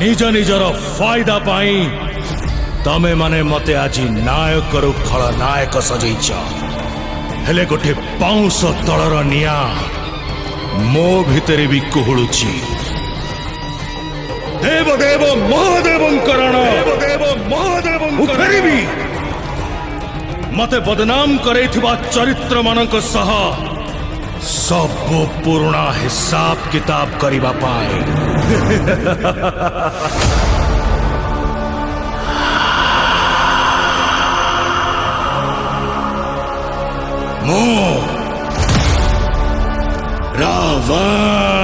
निज निजर फायदा पाई तमे माने मते आज नायक रु खलनायक सजैच हेले गोटे पाउंस तलर निया मो भितरे भी कुहुळुची। देवदेव महादेवंकरण फेरिबी मते बदनाम करैथिबा चरित्र मानक सह सब पुराना हिसाब किताब करिबा पाए। मो रावण